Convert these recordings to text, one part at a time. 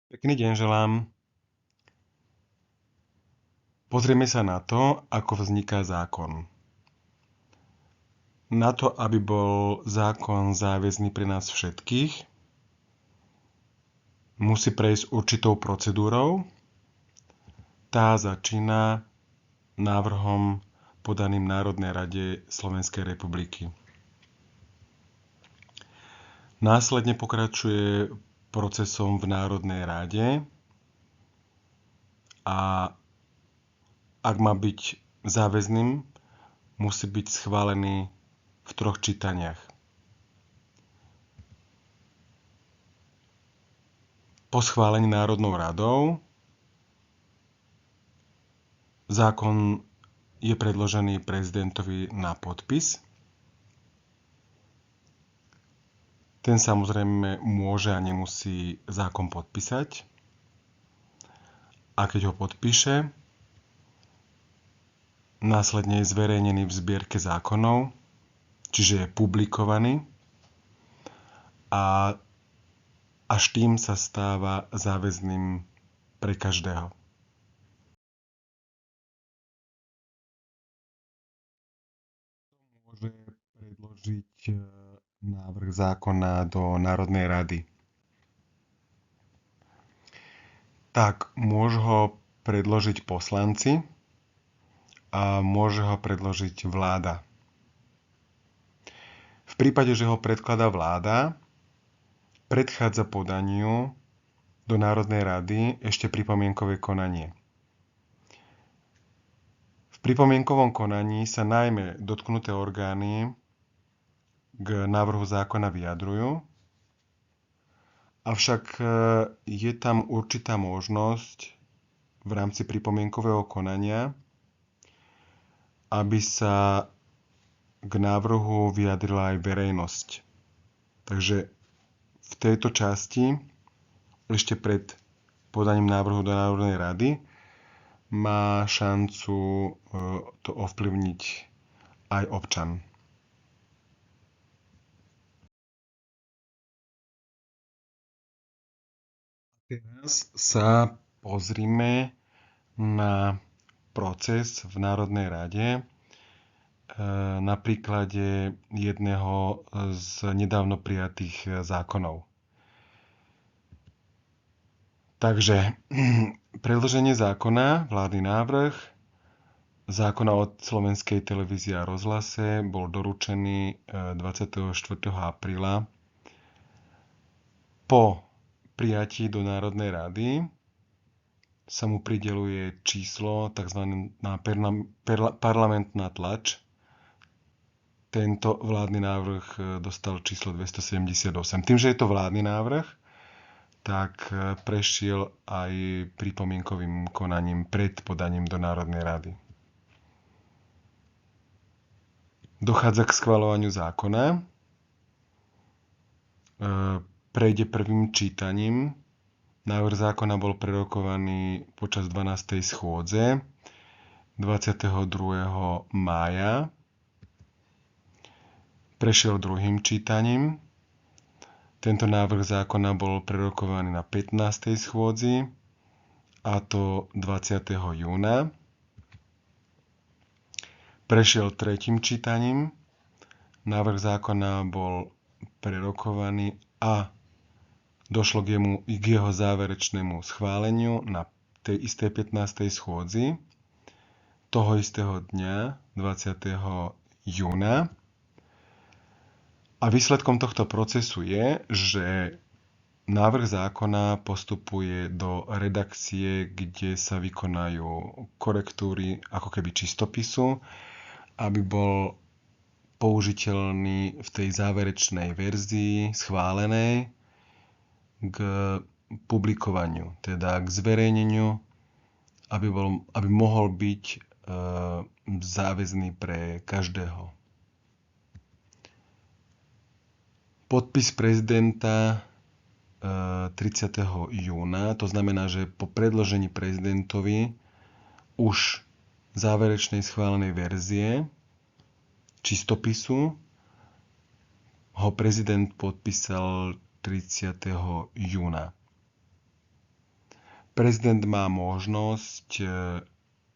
Pekný deň želám. Pozrieme sa na to, ako vzniká zákon. Na to, aby bol zákon záväzný pre nás všetkých, musí prejsť určitou procedúrou. Tá začína návrhom podaným Národnej rade Slovenskej republiky. Následne pokračuje procesom v Národnej rade a ak má byť záväzným, musí byť schválený v 3 čítaniach. Po schválení Národnou radou zákon je predložený prezidentovi na podpis. Ten samozrejme môže a nemusí zákon podpísať. A keď ho podpíše, následne je zverejnený v zbierke zákonov, čiže je publikovaný a až tým sa stáva záväzným pre každého. Môže predložiť návrh zákona do Národnej rady. Tak môžu ho predložiť poslanci a môže ho predložiť vláda. V prípade, že ho predkladá vláda, predchádza podaniu do Národnej rady ešte pripomienkové konanie. V pripomienkovom konaní sa najmä dotknuté orgány k návrhu zákona vyjadrujú, avšak je tam určitá možnosť v rámci pripomienkového konania, aby sa k návrhu vyjadrila aj verejnosť. Takže v tejto časti, ešte pred podaním návrhu do Národnej rady, má šancu to ovplyvniť aj občan. Teraz sa pozrime na proces v Národnej rade na príklade jedného z nedávno prijatých zákonov. Takže predloženie zákona, vládny návrh zákona o Slovenskej televízii a rozhlase bol doručený 24. apríla po prijatí do Národnej rady sa mu prideľuje číslo tzv. Parlamentná tlač. Tento vládny návrh dostal číslo 278. Tým, že je to vládny návrh, tak prešiel aj pripomienkovým konaním pred podaním do Národnej rady. Dochádza k schvaľovaniu zákona. Prejde prvým čítaním. Návrh zákona bol prerokovaný počas 12. schôdze 22. mája. Prešiel druhým čítaním. Tento návrh zákona bol prerokovaný na 15. schôdzi, a to 20. júna. Prešiel tretím čítaním. Návrh zákona bol prerokovaný a došlo k jeho záverečnému schváleniu na tej istej 15. schôdzi toho istého dňa, 20. júna. A výsledkom tohto procesu je, že návrh zákona postupuje do redakcie, kde sa vykonajú korektúry ako keby čistopisu, aby bol použiteľný v tej záverečnej verzii schválenej k publikovaniu, teda k zverejneniu, aby mohol byť záväzný pre každého. Podpis prezidenta 30. júna, to znamená, že po predložení prezidentovi už záverečnej schválenej verzie čistopisu ho prezident podpísal 30. júna. prezident má možnosť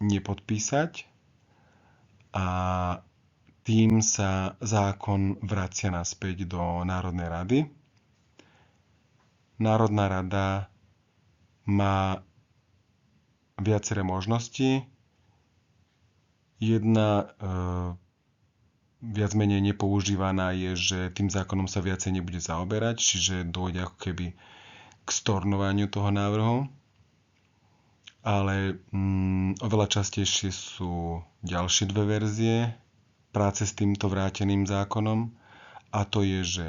nepodpísať a tým sa zákon vracia naspäť do Národnej rady. Národná rada má viaceré možnosti. Jedna viac menej nepoužívaná je, že tým zákonom sa viacej nebude zaoberať, čiže dôjde ako keby k stornovaniu toho návrhu. Ale oveľa častejšie sú ďalšie dve verzie práce s týmto vráteným zákonom, a to je, že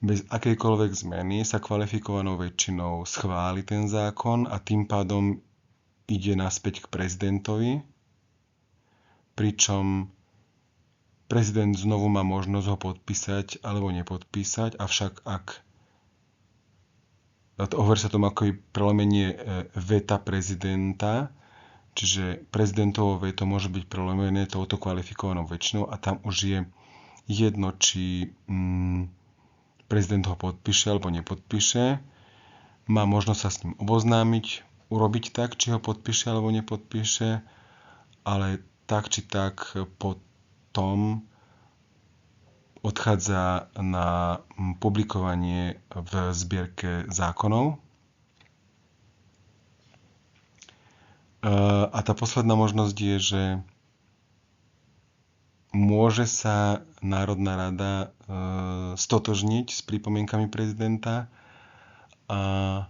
bez akejkoľvek zmeny sa kvalifikovanou väčšinou schváli ten zákon a tým pádom ide naspäť k prezidentovi, pričom prezident znovu má možnosť ho podpísať alebo nepodpísať, avšak ak hovorí sa tomu ako prelomenie veta prezidenta, čiže prezidentovo veto môže byť prelomené touto kvalifikovanou väčšinou a tam už je jedno, či prezident ho podpíše alebo nepodpíše. Má možnosť sa s ním oboznámiť, urobiť tak, či ho podpíše alebo nepodpíše, ale tak či tak potom odchádza na publikovanie v zbierke zákonov. A tá posledná možnosť je, že môže sa Národná rada stotožniť s pripomienkami prezidenta a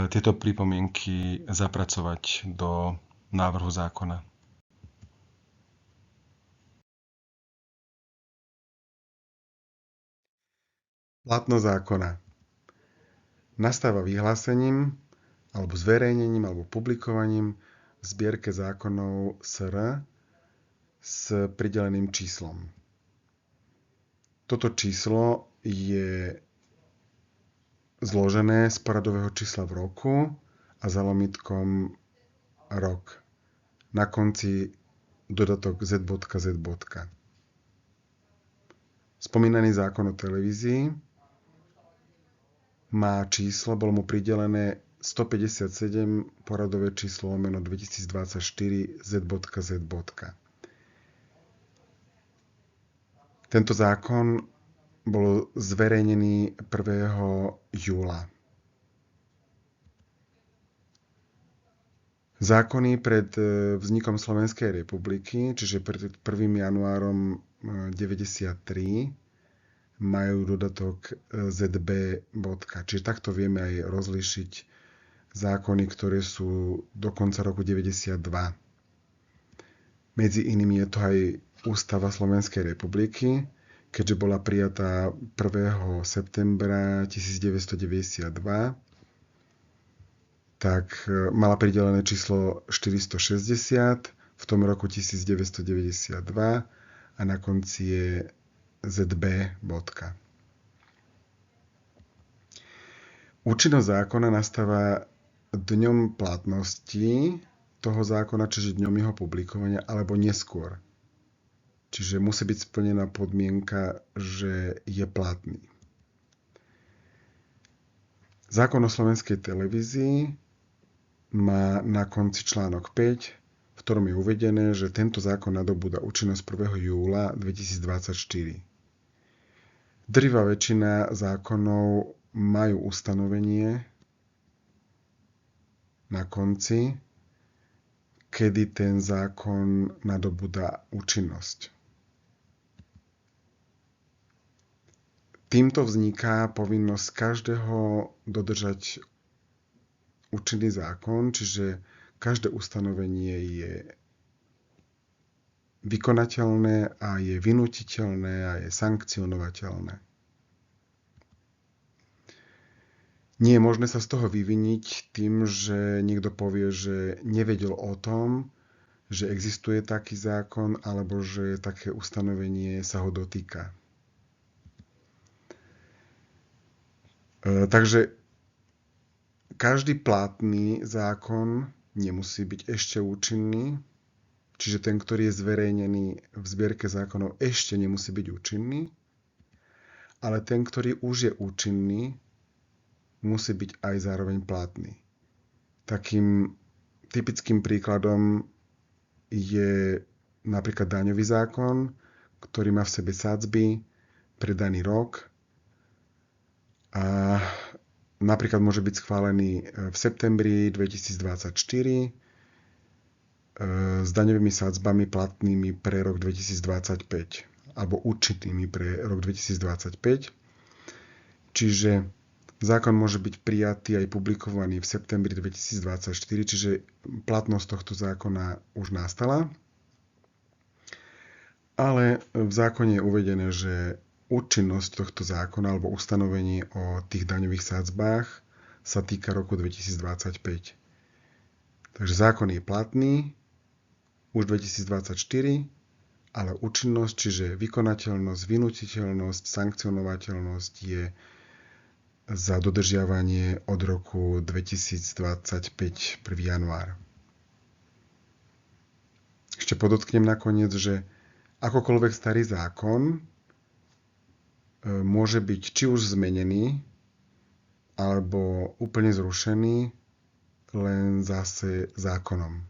tieto pripomienky zapracovať do návrhu zákona. Platnosť zákona nastáva vyhlásením alebo zverejnením alebo publikovaním v zbierke zákonov SR s prideleným číslom. Toto číslo je zložené z poradového čísla v roku a zálomitkom rok. Na konci dodatok z.z. Spomínaný zákon o televízii má číslo, bolo mu pridelené 157 poradové číslo lomeno 2024 z.z. Tento zákon bol zverejnený 1. júla. Zákony pred vznikom Slovenskej republiky, čiže pred 1. januárom 1993, majú dodatok ZB. Čiže takto vieme aj rozlíšiť zákony, ktoré sú do konca roku 92. Medzi inými je to aj Ústava Slovenskej republiky, keďže bola prijatá 1. septembra 1992, tak mala pridelené číslo 460 v tom roku 1992 a na konci je ZB. Účinnosť zákona nastáva dňom platnosti toho zákona, čiže dňom jeho publikovania, alebo neskôr. Čiže musí byť splnená podmienka, že je platný. Zákon o slovenskej televízii má na konci článok 5, v ktorom je uvedené, že tento zákon nadobúda účinnosť 1. júla 2024. Drvivá väčšina zákonov majú ustanovenie na konci, kedy ten zákon nadobúda účinnosť. Týmto vzniká povinnosť každého dodržať účinný zákon, čiže každé ustanovenie je vykonateľné a je vynútiteľné a je sankcionovateľné. Nie je možné sa z toho vyviniť tým, že niekto povie, že nevedel o tom, že existuje taký zákon alebo že také ustanovenie sa ho dotýka. Takže každý platný zákon nemusí byť ešte účinný, čiže ten, ktorý je zverejnený v zbierke zákonov, ešte nemusí byť účinný, ale ten, ktorý už je účinný, musí byť aj zároveň platný. Takým typickým príkladom je napríklad daňový zákon, ktorý má v sebe sadzby pre daný rok a napríklad môže byť schválený v septembri 2024 s daňovými sadzbami platnými pre rok 2025 alebo účinnými pre rok 2025. Čiže zákon môže byť prijatý aj publikovaný v septembri 2024, čiže platnosť tohto zákona už nastala. Ale v zákone je uvedené, že účinnosť tohto zákona alebo ustanovení o tých daňových sadzbách sa týka roku 2025. Takže zákon je platný už 2024, ale účinnosť, čiže vykonateľnosť, vynútiteľnosť, sankcionovateľnosť je za dodržiavanie od roku 2025, 1. január. Ešte podotknem nakoniec, že akokoľvek starý zákon môže byť či už zmenený, alebo úplne zrušený len zase zákonom.